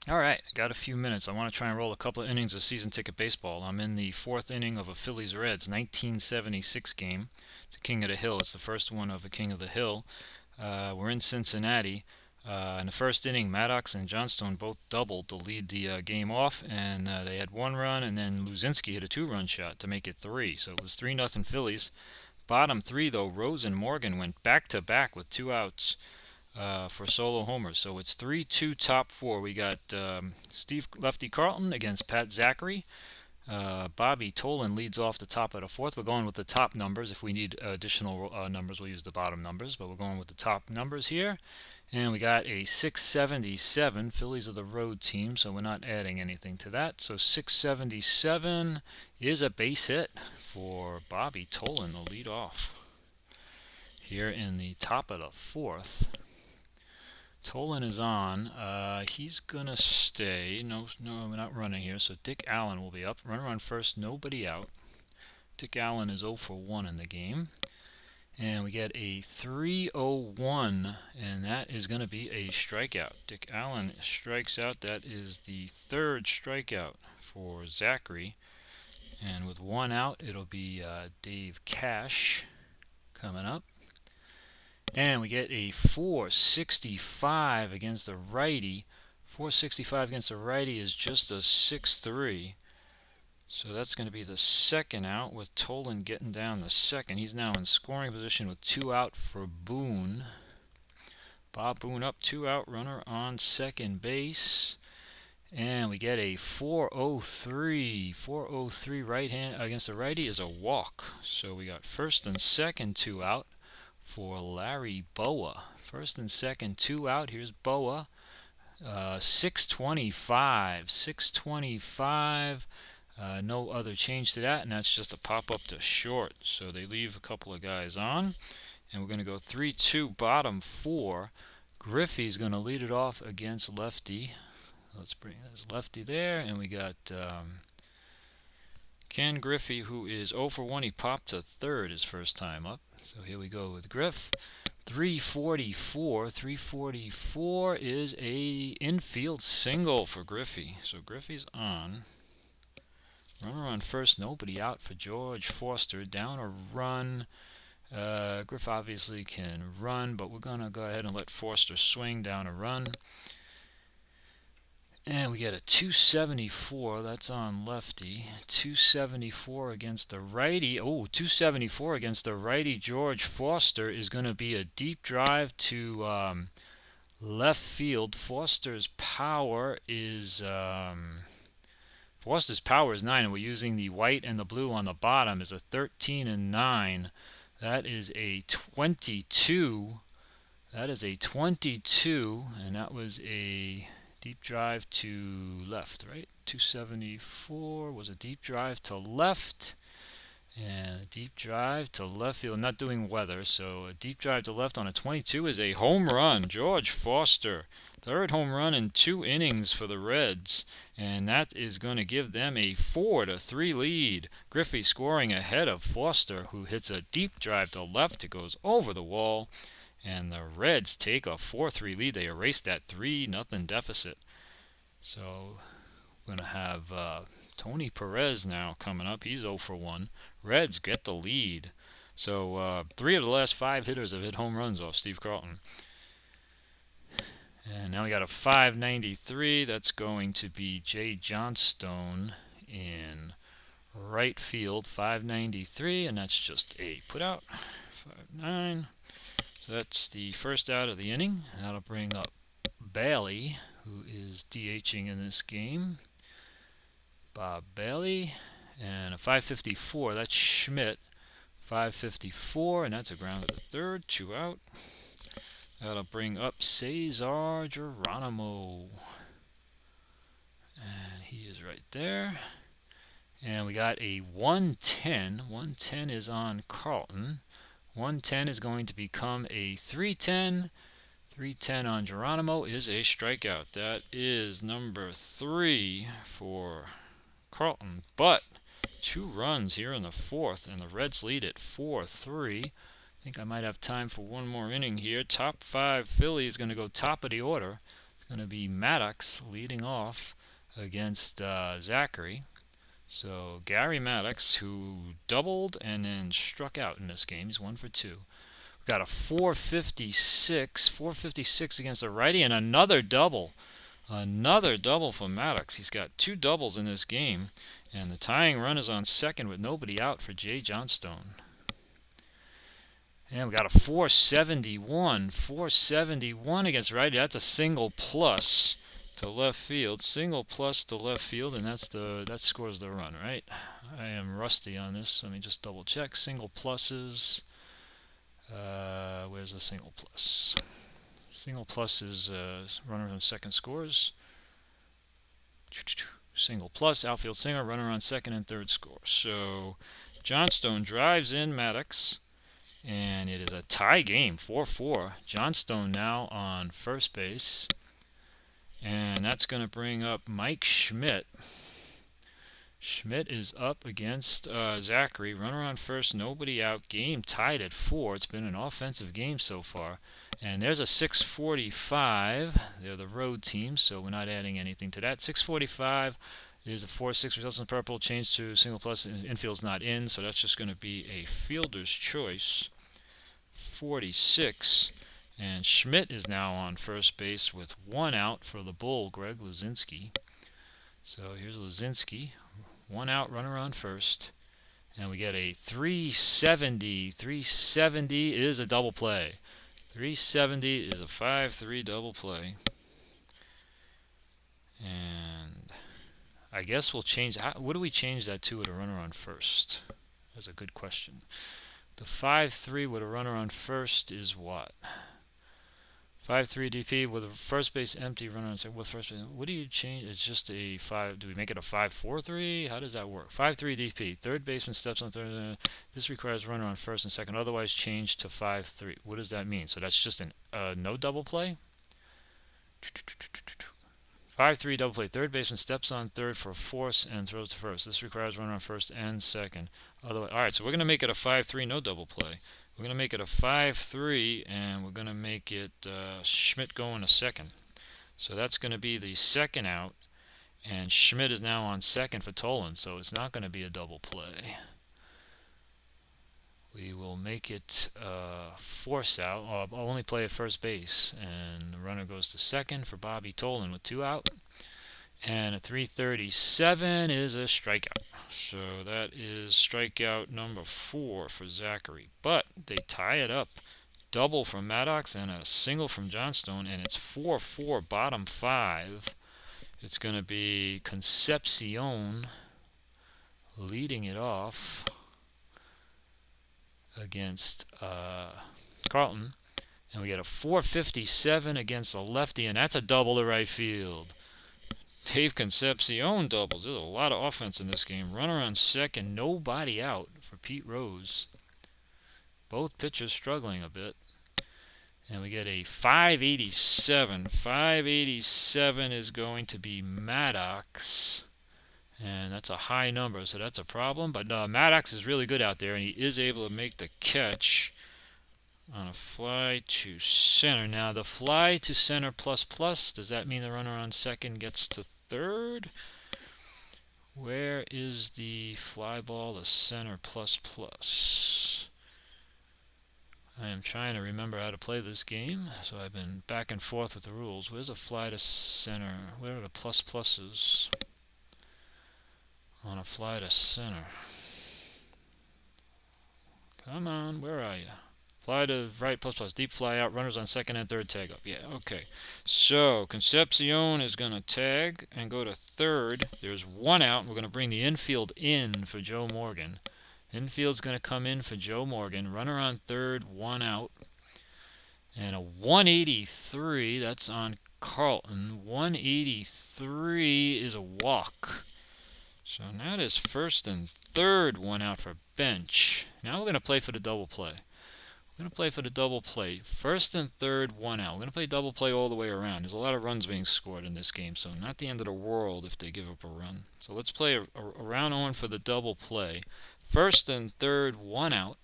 All right, got a few minutes. I want to try and roll a couple of innings of season ticket baseball. I'm in the fourth inning of a Phillies Reds 1976 game. It's a King of the Hill. It's the first one of a King of the Hill. We're in Cincinnati. In the first inning, Maddox and Johnstone both doubled to lead the game off, and they had one run, and then Luzinski hit a two-run shot to make it three. So it was 3-0 Phillies. Bottom three, though, Rose and Morgan went back to back with two outs for solo homers. So it's 3-2 top four. We got Steve Lefty Carlton against Pat Zachary. Bobby Tolan leads off the top of the fourth. We're going with the top numbers. If we need additional numbers, we'll use the bottom numbers, but we're going with the top numbers here. And we got a 677. Phillies are the road team, so we're not adding anything to that. So 677 is a base hit for Bobby Tolan to lead off here in the top of the fourth. Tolan is on. He's gonna stay. No, we're not running here. So Dick Allen will be up. Runner on first, nobody out. Dick Allen is 0 for 1 in the game. And we get a 3-0-1, and that is going to be a strikeout. Dick Allen strikes out. That is the third strikeout for Zachary. And with one out, it'll be Dave Cash coming up. And we get a 465 against the righty. 465 against the righty is just a 6-3. So that's going to be the second out with Tolan getting down the second. He's now in scoring position with two out for Boone. Bob Boone up, two out, runner on second base. And we get a 403. 403 right hand against the righty is a walk. So we got first and second, two out for Larry Boa. First and second, two out. Here's Boa. 625. 625. No other change to that, and that's just a pop up to short. So they leave a couple of guys on, and we're going to go 3-2 bottom four. Griffey's going to lead it off against Lefty. Let's bring this Lefty there, and we got Ken Griffey, who is 0 for 1. He popped to third his first time up. So here we go with Griff. 344. 344 is a infield single for Griffey. So Griffey's on. Runner on first, nobody out for George Foster. Down a run. Griff obviously can run, but we're going to go ahead and let Foster swing down a run. And we get a 274. That's on Lefty. 274 against the righty. Oh, 274 against the righty. George Foster is going to be a deep drive to left field. Foster's power is 9, and we're using the white and the blue on the bottom. Is a 13 and 9. That is a 22. That is a 22, and that was a deep drive to left, right? 274 was a deep drive to left, and a deep drive to left field. Not doing weather, so a deep drive to left on a 22 is a home run. George Foster, third home run in 2 innings for the Reds, and that is going to give them a 4-3 lead. Griffey scoring ahead of Foster, who hits a deep drive to left. It goes over the wall, and the Reds take a 4-3 lead. They erase that 3-0 deficit. So we're going to have Tony Perez now coming up. He's 0 for 1. Reds get the lead. So 3 of the last 5 hitters have hit home runs off Steve Carlton. And now we got a 593. That's going to be Jay Johnstone in right field. 593, and that's just a put out. 5-9. So that's the first out of the inning. That'll bring up Bailey, who is DHing in this game. Bob Bailey. And a 554. That's Schmidt. 554, and that's a ground to the third. 2 out. That'll bring up Cesar Geronimo. And he is right there. And we got a 110. 110 is on Carlton. 110 is going to become a 310. 310 on Geronimo is a strikeout. That is number 3 for Carlton. But 2 runs here in the fourth, and the Reds lead at 4-3. I think I might have time for one more inning here. Top 5 Phillies going to go top of the order. It's going to be Maddox leading off against Zachary. So Gary Maddox, who doubled and then struck out in this game. He's 1 for 2. We've got a 456 against the righty, and another double. Another double for Maddox. He's got 2 doubles in this game, and the tying run is on second with nobody out for Jay Johnstone. And we got a 471 against righty. That's a single plus to left field, single plus to left field, and that scores the run, right? I am rusty on this. Let me just double check. Single pluses. Where's the single plus? Single plus is runner on second scores. Single plus, outfield single, runner on second and third score. So Johnstone drives in Maddox, and it is a tie game, 4-4. Johnstone now on first base. And that's going to bring up Mike Schmidt. Schmidt is up against Zachary. Runner on first, nobody out. Game tied at 4. It's been an offensive game so far. And there's a 645. They're the road team, so we're not adding anything to that. 645 is a 4-6. Results in purple. Change to single plus. Infield's not in, so that's just going to be a fielder's choice. 46. And Schmidt is now on first base with 1 out for the Bull, Greg Luzinski. So here's Luzinski. 1 out, runner on first. And we get a 370. 370 is a double play. 370 is a 5-3 double play. And I guess we'll change. What do we change that to with a runner on first? That's a good question. The 5-3 with a runner on first is what? 5-3 DP with a first base empty, runner on second with first base. What do you change? It's just a 5. Do we make it a 5-4-3? How does that work? 5-3 DP. Third baseman steps on third. This requires runner on first and second. Otherwise, change to 5-3. What does that mean? So that's just a no double play. 5-3 double play. Third baseman steps on third for a force and throws to first. This requires runner on first and second. Otherwise, all right. So we're going to make it a 5-3 no double play. We're going to make it a 5-3, and we're going to make it Schmidt going to second. So that's going to be the second out, and Schmidt is now on second for Toland, so it's not going to be a double play. We will make it force out. I'll only play at first base, and the runner goes to second for Bobby Toland with 2 out. And a 337 is a strikeout. So that is strikeout number 4 for Zachary. But they tie it up. Double from Maddox and a single from Johnstone. And it's 4-4 bottom 5. It's going to be Concepcion leading it off against Carlton. And we get a 457 against the lefty. And that's a double to right field. Dave Concepcion doubles. There's a lot of offense in this game. Runner on second, nobody out for Pete Rose. Both pitchers struggling a bit. And we get a 587. 587 is going to be Maddox. And that's a high number, so that's a problem. But Maddox is really good out there, and he is able to make the catch on a fly to center. Now, the fly to center plus plus, does that mean the runner on second gets to third? Where is the fly ball to center plus plus? I am trying to remember how to play this game, so I've been back and forth with the rules. Where's a fly to center? Where are the plus pluses on a fly to center? Come on, where are you? Fly to right plus plus. Deep fly out. Runners on second and third tag up. Yeah, okay. So Concepcion is going to tag and go to third. There's 1 out. We're going to bring the infield in for Joe Morgan. Infield's going to come in for Joe Morgan. Runner on third, 1 out. And a 183. That's on Carlton. 183 is a walk. So now there's first and third, 1 out for bench. Now we're going to play for the double play. We're going to play for the double play. First and third, 1 out. We're going to play double play all the way around. There's a lot of runs being scored in this game, so not the end of the world if they give up a run. So let's play a round on for the double play. First and third, 1 out.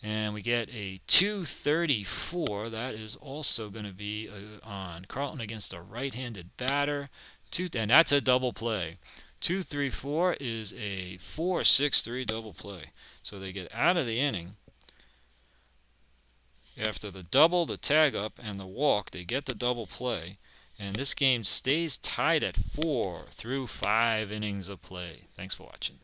And we get a 234. That is also going to be on Carlton against a right-handed batter. And that's a double play. 234 is a 4-6-3 double play. So they get out of the inning. After the double, the tag up, and the walk, they get the double play. And this game stays tied at 4 through 5 innings of play. Thanks for watching.